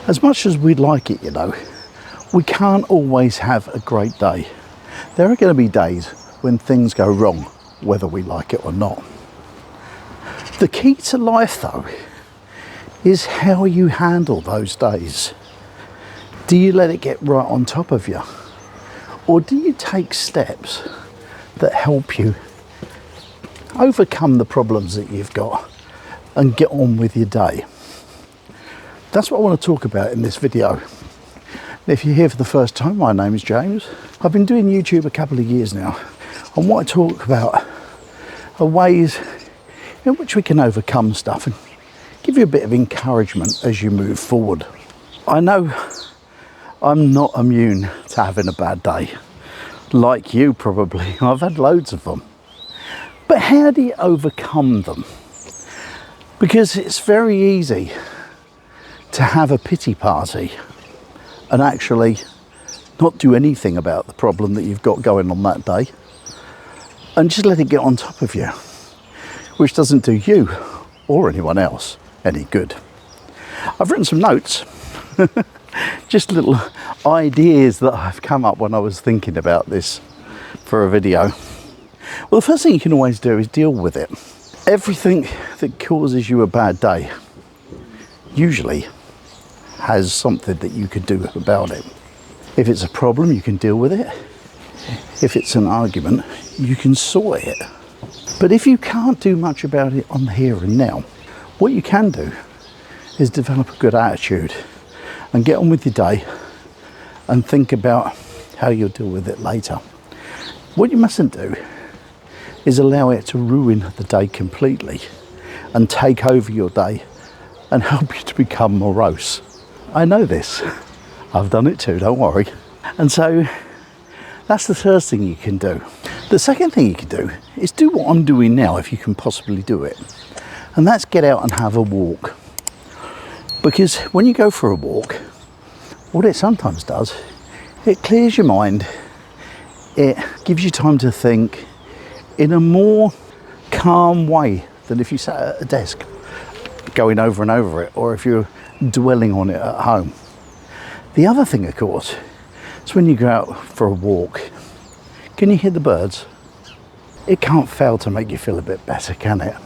As much as we'd like it, you know, we can't always have a great day. There are going to be days when things go wrong, whether we like it or not. The key to life, though, is how you handle those days. Do you let it get right on top of you? Or do you take steps that help you overcome the problems that you've got and get on with your day? That's what I want to talk about in this video. If you're here for the first time, my name is James. I've been doing YouTube a couple of years now, and what I talk about are ways in which we can overcome stuff and give you a bit of encouragement as you move forward. I know I'm not immune to having a bad day. Like you probably, I've had loads of them. But how do you overcome them? Because it's very easy to have a pity party and actually not do anything about the problem that you've got going on that day and just let it get on top of you, which doesn't do you or anyone else any good. I've written some notes, just little ideas that I've come up when I was thinking about this for a video. Well, the first thing you can always do is deal with it. Everything that causes you a bad day usually has something that you can do about it. If it's a problem, you can deal with it. If it's an argument, you can sort it. But if you can't do much about it on the here and now, what you can do is develop a good attitude and get on with your day and think about how you'll deal with it later. What you mustn't do is allow it to ruin the day completely and take over your day and help you to become morose. I know this. I've done it too, don't worry. And so that's the first thing you can do. The second thing you can do is do what I'm doing now if you can possibly do it. And that's get out and have a walk. Because when you go for a walk, what it sometimes does, it clears your mind. It gives you time to think in a more calm way than if you sat at a desk going over and over it, or if you're dwelling on it at home. The other thing, of course, is when you go out for a walk, can you hear the birds? It can't fail to make you feel a bit better, can it?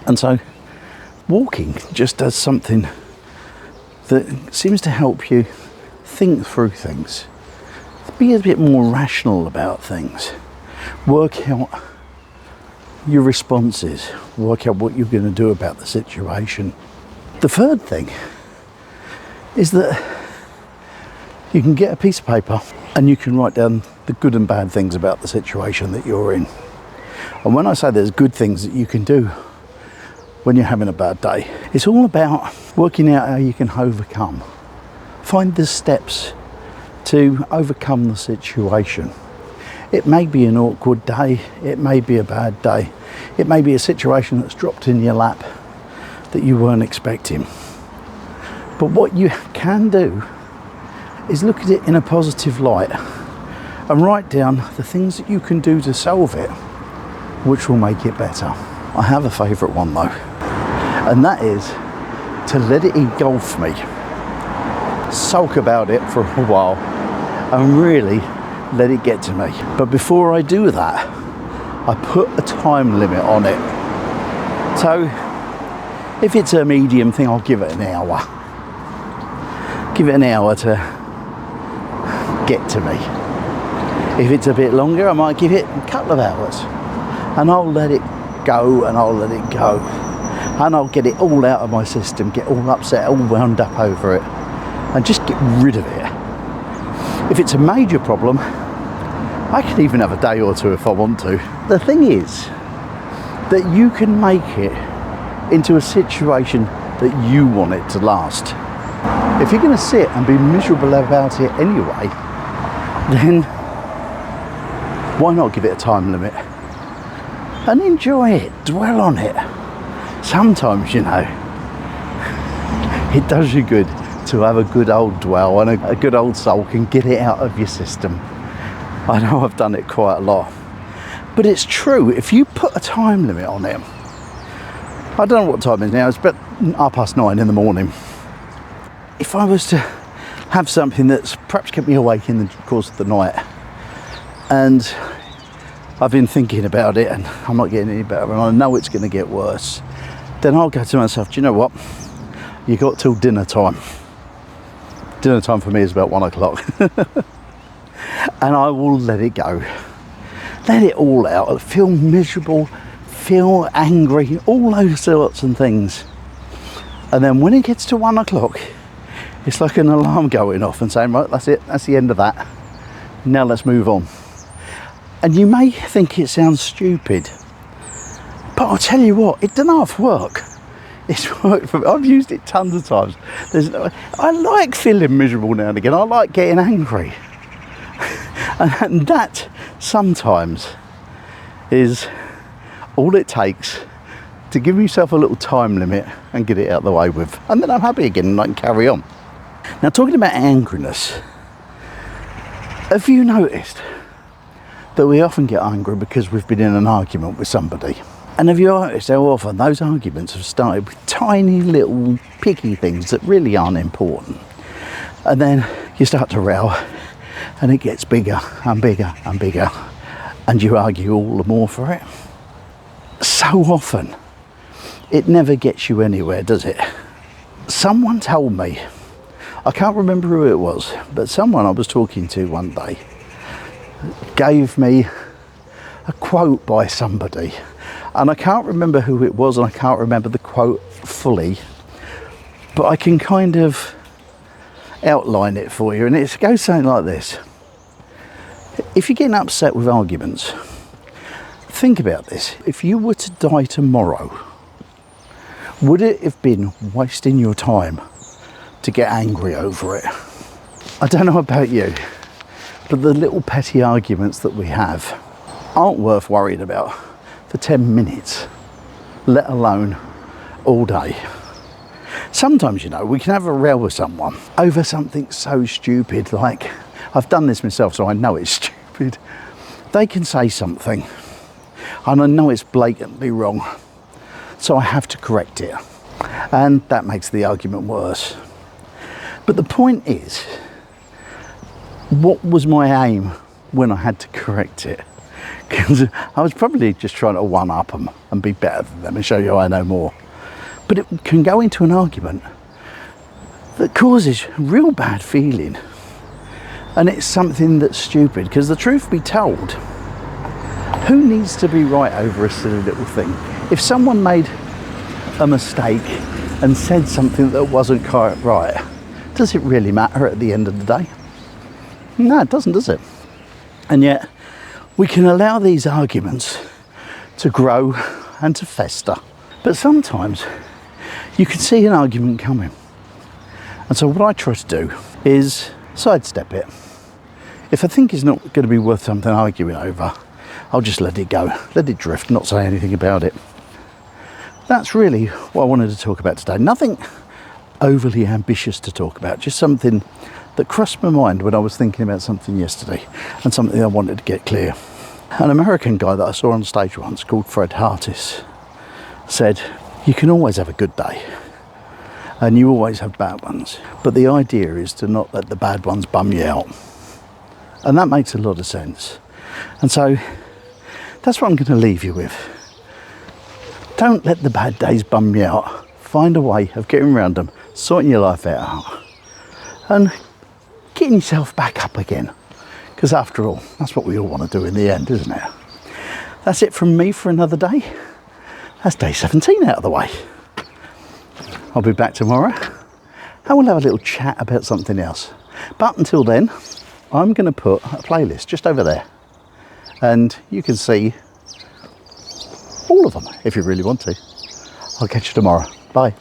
And so walking just does something that seems to help you think through things, be a bit more rational about things, work out your responses, work out what you're going to do about the situation. The third thing is that you can get a piece of paper and you can write down the good and bad things about the situation that you're in. And when I say there's good things that you can do when you're having a bad day, it's all about working out how you can overcome. Find the steps to overcome the situation. It may be an awkward day, it may be a bad day, it may be a situation that's dropped in your lap that you weren't expecting. But what you can do is look at it in a positive light and write down the things that you can do to solve it, which will make it better. I have a favourite one though, and that is to let it engulf me, sulk about it for a while and really let it get to me. But before I do that, I put a time limit on it. So if it's a medium thing, I'll give it an hour. Give it an hour to get to me. If it's a bit longer, I might give it a couple of hours. And I'll let it go and I'll let it go. And I'll get it all out of my system, get all upset, all wound up over it, and just get rid of it. If it's a major problem, I can even have a day or two if I want to. The thing is that you can make it into a situation that you want it to last. If you're going to sit and be miserable about it anyway, then why not give it a time limit and enjoy it, dwell on it. Sometimes, you know, it does you good to have a good old dwell and a good old sulk and get it out of your system. I know I've done it quite a lot, but it's true. If you put a time limit on it, I don't know what time it is now, it's about 9:30 in the morning. if I was to have something that's perhaps kept me awake in the course of the night, and I've been thinking about it and I'm not getting any better and I know it's going to get worse, then I'll go to myself, do you know what, you got till dinner time. Dinner time for me is about 1 o'clock. And I will let it go, let it all out, feel miserable, feel angry, all those sorts of things. And then when it gets to 1 o'clock, it's like an alarm going off and saying, right, that's it, that's the end of that, now let's move on. And you may think it sounds stupid, but I'll tell you what, it doesn't half work. It's worked for me. I've used it tons of times. I like feeling miserable now and again. I like getting angry. And that sometimes is all it takes to give yourself a little time limit and get it out of the way with. And then I'm happy again and I can carry on. Now, talking about angriness, have you noticed that we often get angry because we've been in an argument with somebody? And have you noticed how often those arguments have started with tiny little picky things that really aren't important? And then you start to row and it gets bigger and bigger and bigger and you argue all the more for it. So often it never gets you anywhere, does it? Someone told me, I can't remember who it was, but someone I was talking to one day gave me a quote by somebody, and I can't remember who it was and I can't remember the quote fully, but I can kind of outline it for you, and it goes something like this. If you're getting upset with arguments, think about this. If you were to die tomorrow, would it have been wasting your time to get angry over it? I don't know about you, but the little petty arguments that we have aren't worth worrying about for 10 minutes, let alone all day. Sometimes, you know, we can have a row with someone over something so stupid, like, I've done this myself so I know it's stupid. They can say something and I know it's blatantly wrong, so I have to correct it, and that makes the argument worse. But the point is, what was my aim when I had to correct it? Because I was probably just trying to one-up them and be better than them and show you I know more. But it can go into an argument that causes real bad feeling, and it's something that's stupid, because the truth be told, who needs to be right over a silly little thing? If someone made a mistake and said something that wasn't quite right, does it really matter at the end of the day? No, it doesn't, does it? And yet we can allow these arguments to grow and to fester. But sometimes you can see an argument coming, and so what I try to do is sidestep it. If I think it's not going to be worth something arguing over, I'll just let it go, let it drift, not say anything about it. That's really what I wanted to talk about today. Nothing overly ambitious to talk about, just something that crossed my mind when I was thinking about something yesterday, and something I wanted to get clear. An American guy that I saw on stage once, called Fred Hartis, said, you can always have a good day and you always have bad ones, but the idea is to not let the bad ones bum you out. And that makes a lot of sense. And so that's what I'm going to leave you with. Don't let the bad days bum you out. Find a way of getting around them, sorting your life out, and getting yourself back up again. Because after all, that's what we all want to do in the end, isn't it? That's it from me for another day. That's day 17 out of the way. I'll be back tomorrow and we'll have a little chat about something else. But until then, I'm going to put a playlist just over there, and you can see all of them if you really want to. I'll catch you tomorrow. Bye.